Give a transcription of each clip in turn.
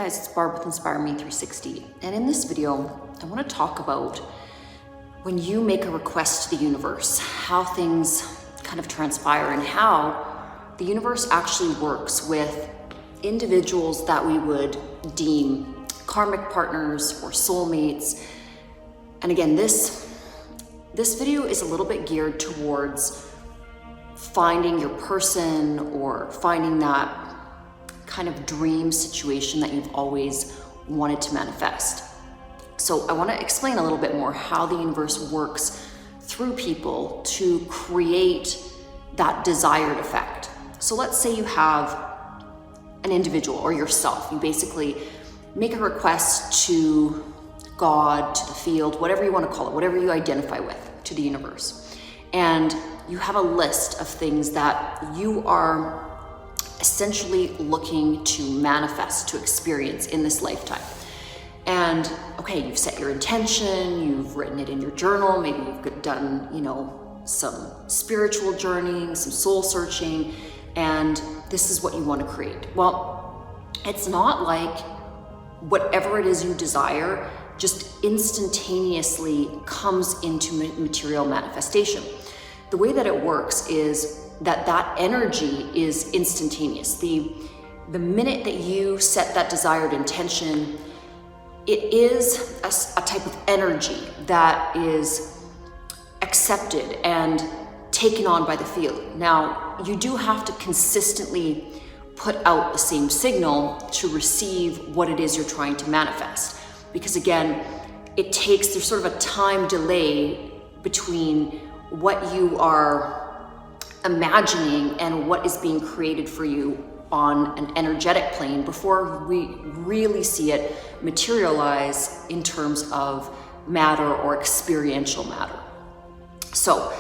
guys, it's Barb with Inspire Me 360, and in this video I want to talk about when you make a request to the universe, how things kind of transpire and how the universe actually works with individuals that we would deem karmic partners or soulmates. And again, this video is a little bit geared towards finding your person or finding that kind of dream situation that you've always wanted to manifest. So I want to explain a little bit more how the universe works through people to create that desired effect. So let's say you have an individual or yourself. You basically make a request to God, to the field, whatever you want to call it, whatever you identify with, to the universe. And you have a list of things that you are essentially looking to manifest, to experience in this lifetime. And okay, you've set your intention, you've written it in your journal, maybe you've done, some spiritual journeying, some soul searching, and this is what you want to create. Well, it's not like whatever it is you desire just instantaneously comes into material manifestation. The way that it works is that energy is instantaneous. The minute that you set that desired intention, it is a type of energy that is accepted and taken on by the field. Now, you do have to consistently put out the same signal to receive what it is you're trying to manifest. Because again, there's sort of a time delay between what you are imagining and what is being created for you on an energetic plane before we really see it materialize in terms of matter or experiential matter. So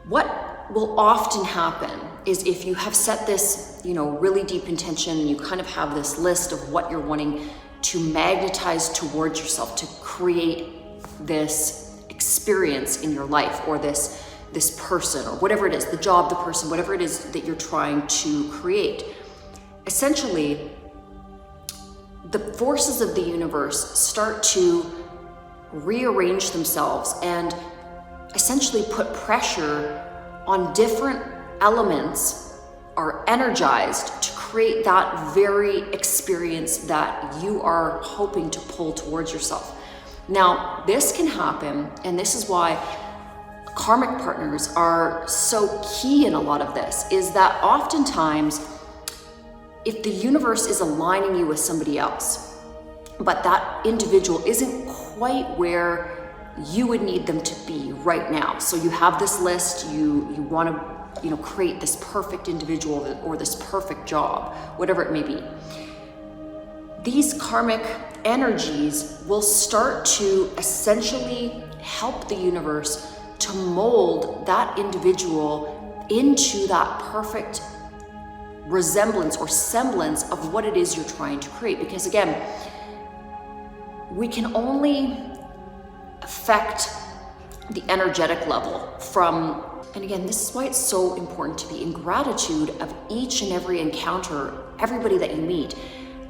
what will often happen is if you have set this, really deep intention, and you kind of have this list of what you're wanting to magnetize towards yourself, to create this experience in your life, or this person, or whatever it is, the job, the person, whatever it is that you're trying to create. Essentially, the forces of the universe start to rearrange themselves and essentially put pressure on different elements are energized to create that very experience that you are hoping to pull towards yourself. Now, this can happen, and this is why karmic partners are so key in a lot of this, is that oftentimes if the universe is aligning you with somebody else, but that individual isn't quite where you would need them to be right now. So you have this list, you want to create this perfect individual or this perfect job, whatever it may be. These karmic energies will start to essentially help the universe to mold that individual into that perfect resemblance or semblance of what it is you're trying to create. Because again, we can only affect the energetic level from, and again, this is why it's so important to be in gratitude of each and every encounter, everybody that you meet.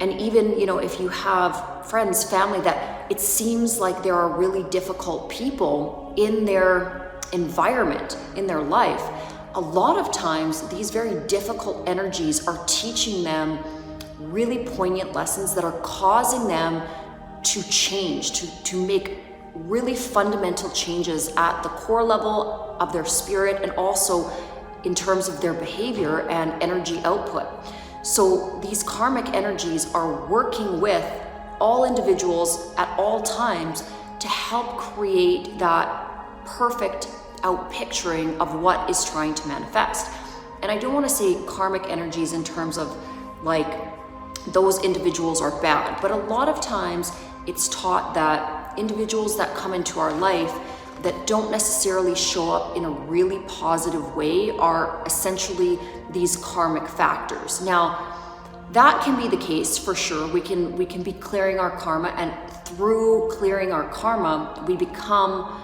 And even, if you have friends, family, that it seems like there are really difficult people in their environment, in their life, a lot of times these very difficult energies are teaching them really poignant lessons that are causing them to change, to make really fundamental changes at the core level of their spirit, and also in terms of their behavior and energy output. So these karmic energies are working with all individuals at all times to help create that perfect outpicturing of what is trying to manifest. And I don't want to say karmic energies in terms of like those individuals are bad, but a lot of times it's taught that individuals that come into our life that don't necessarily show up in a really positive way are essentially these karmic factors. Now, that can be the case for sure. We can be clearing our karma, and through clearing our karma, we become,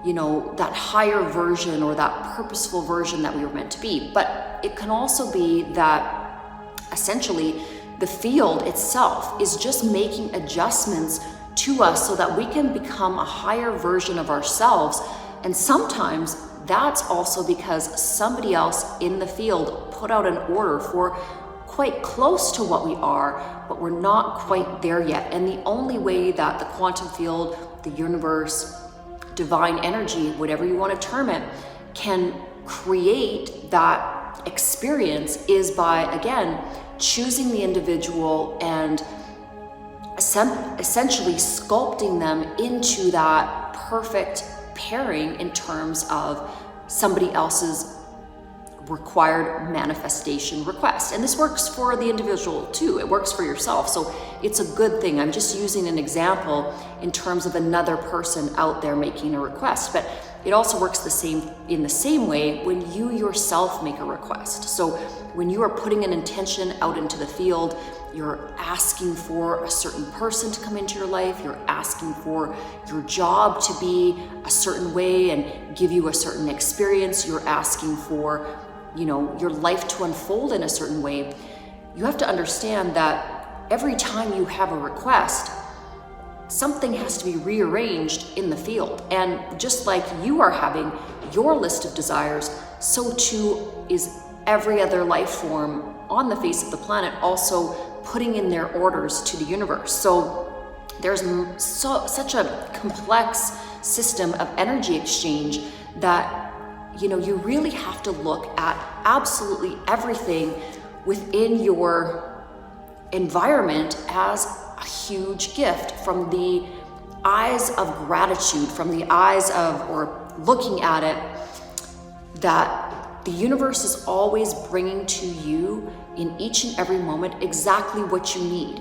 that higher version or that purposeful version that we were meant to be. But it can also be that essentially the field itself is just making adjustments to us so that we can become a higher version of ourselves. And sometimes that's also because somebody else in the field put out an order for quite close to what we are, but we're not quite there yet. And the only way that the quantum field, the universe, divine energy, whatever you want to term it, can create that experience is by, again, choosing the individual and essentially sculpting them into that perfect pairing in terms of somebody else's required manifestation request. And this works for the individual too. It works for yourself. So it's a good thing. I'm just using an example in terms of another person out there making a request, but it also works in the same way when you yourself make a request. So when you are putting an intention out into the field, you're asking for a certain person to come into your life, you're asking for your job to be a certain way and give you a certain experience, you're asking for, your life to unfold in a certain way. You have to understand that every time you have a request, something has to be rearranged in the field. And just like you are having your list of desires, so too is every other life form on the face of the planet also putting in their orders to the universe. So there's such a complex system of energy exchange that you really have to look at absolutely everything within your environment as a huge gift from the eyes of gratitude, from the eyes of, or looking at it, that the universe is always bringing to you in each and every moment exactly what you need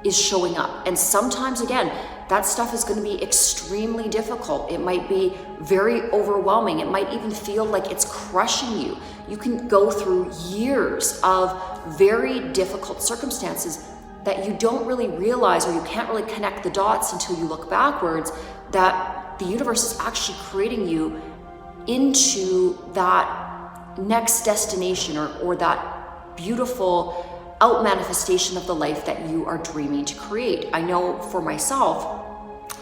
is showing up. And sometimes, again, that stuff is going to be extremely difficult. It might be very overwhelming. It might even feel like it's crushing you. You can go through years of very difficult circumstances that you don't really realize, or you can't really connect the dots until you look backwards, that the universe is actually creating you into that next destination or that beautiful out manifestation of the life that you are dreaming to create. I know for myself,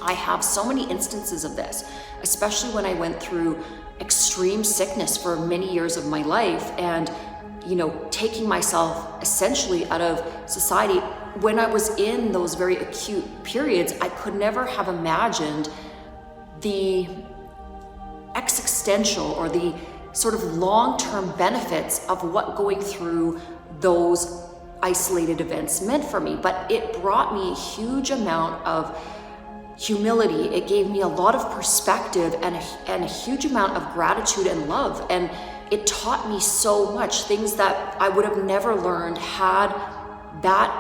I have so many instances of this, especially when I went through extreme sickness for many years of my life and, taking myself essentially out of society. When I was in those very acute periods, I could never have imagined the existential or the sort of long-term benefits of what going through those isolated events meant for me. But it brought me a huge amount of humility. It gave me a lot of perspective and a huge amount of gratitude and love. And it taught me so much, things that I would have never learned had that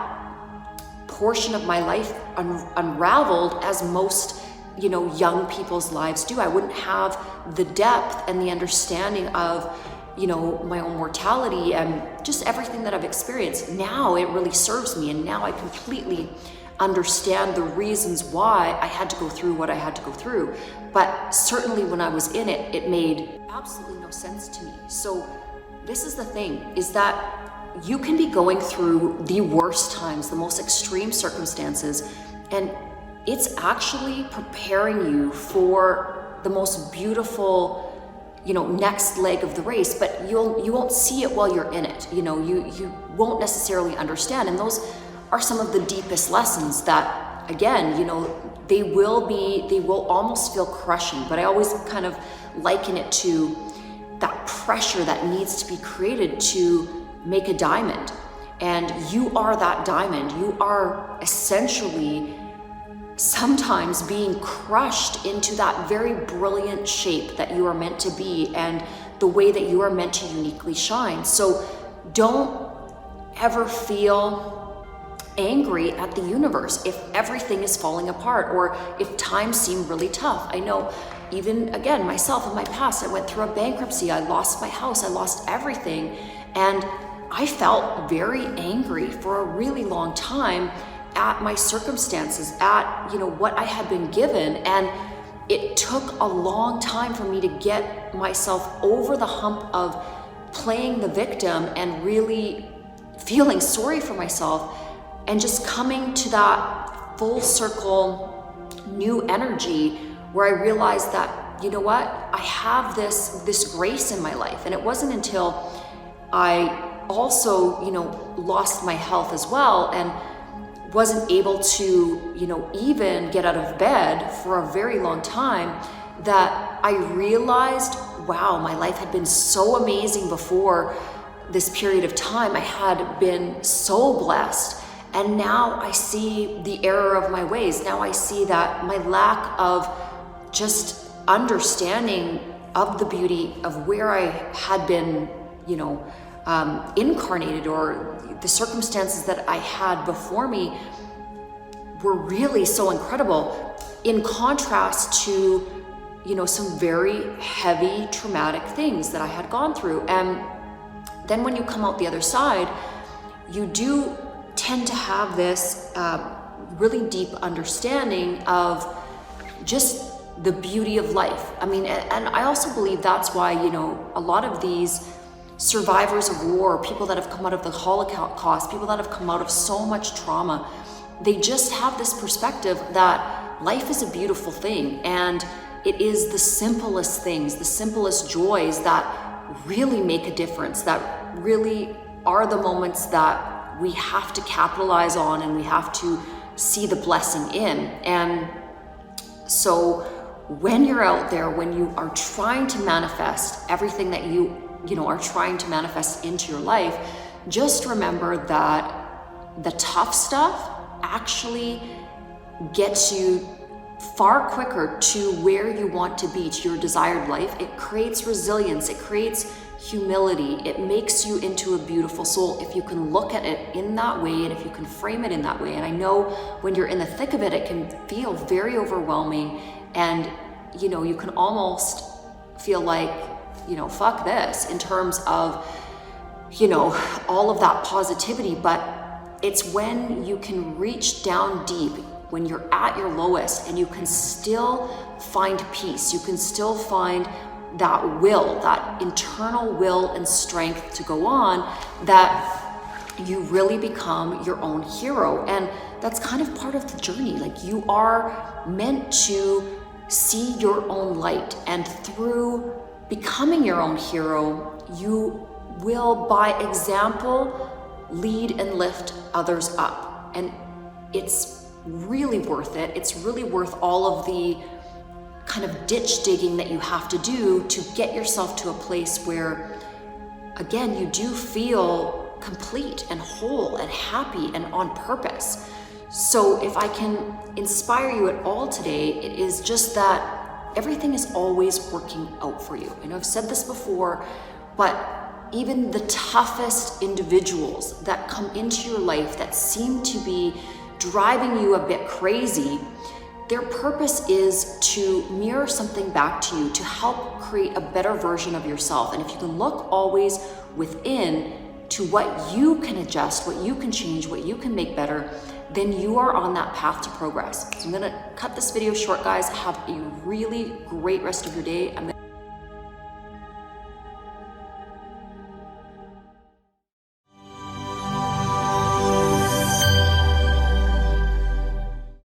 portion of my life unraveled as most young people's lives do. I wouldn't have the depth and the understanding of my own mortality and just everything that I've experienced. Now it really serves me, and now I completely understand the reasons why I had to go through what I had to go through. But certainly when I was in it, it made absolutely no sense to me. So this is the thing, is that you can be going through the worst times, the most extreme circumstances, and it's actually preparing you for the most beautiful next leg of the race. But you won't see it while you're in it. You won't necessarily understand. And those are some of the deepest lessons that, again, they will almost feel crushing. But I always kind of liken it to that pressure that needs to be created to make a diamond. And you are that diamond. You are essentially sometimes being crushed into that very brilliant shape that you are meant to be and the way that you are meant to uniquely shine. So don't ever feel angry at the universe if everything is falling apart or if times seem really tough. I know, even again, myself in my past, I went through a bankruptcy. I lost my house. I lost everything. And I felt very angry for a really long time at my circumstances, at what I had been given. And it took a long time for me to get myself over the hump of playing the victim and really feeling sorry for myself and just coming to that full circle new energy where I realized that, you know what, I have this grace in my life. And it wasn't until I also, lost my health as well and wasn't able to, even get out of bed for a very long time, that I realized, wow, my life had been so amazing before this period of time. I had been so blessed. And now I see the error of my ways. Now I see that my lack of just understanding of the beauty of where I had been, incarnated, or the circumstances that I had before me were really so incredible, in contrast to, some very heavy traumatic things that I had gone through. And then when you come out the other side, you do tend to have this really deep understanding of just the beauty of life. I mean, and I also believe that's why, a lot of these survivors of war, people that have come out of the Holocaust, people that have come out of so much trauma, they just have this perspective that life is a beautiful thing, and it is the simplest things, the simplest joys that really make a difference, that really are the moments that we have to capitalize on and we have to see the blessing in. And so when you're out there, when you are trying to manifest everything that you are trying to manifest into your life, just remember that the tough stuff actually gets you far quicker to where you want to be, to your desired life. It creates resilience, it creates humility, it makes you into a beautiful soul if you can look at it in that way and if you can frame it in that way. And I know when you're in the thick of it, it can feel very overwhelming, and you can almost feel like, fuck this, in terms of, all of that positivity. But it's when you can reach down deep, when you're at your lowest, and you can still find peace, you can still find that will, that internal will and strength to go on, that you really become your own hero. And that's kind of part of the journey. Like, you are meant to see your own light, and through becoming your own hero, you will, by example, lead and lift others up. And it's really worth it. It's really worth all of the kind of ditch digging that you have to do to get yourself to a place where, again, you do feel complete and whole and happy and on purpose. So if I can inspire you at all today, it is just that everything is always working out for you. I know I've said this before, but even the toughest individuals that come into your life that seem to be driving you a bit crazy, their purpose is to mirror something back to you, to help create a better version of yourself. And if you can look always within to what you can adjust, what you can change, what you can make better, then you are on that path to progress. So I'm gonna cut this video short, guys. Have a really great rest of your day.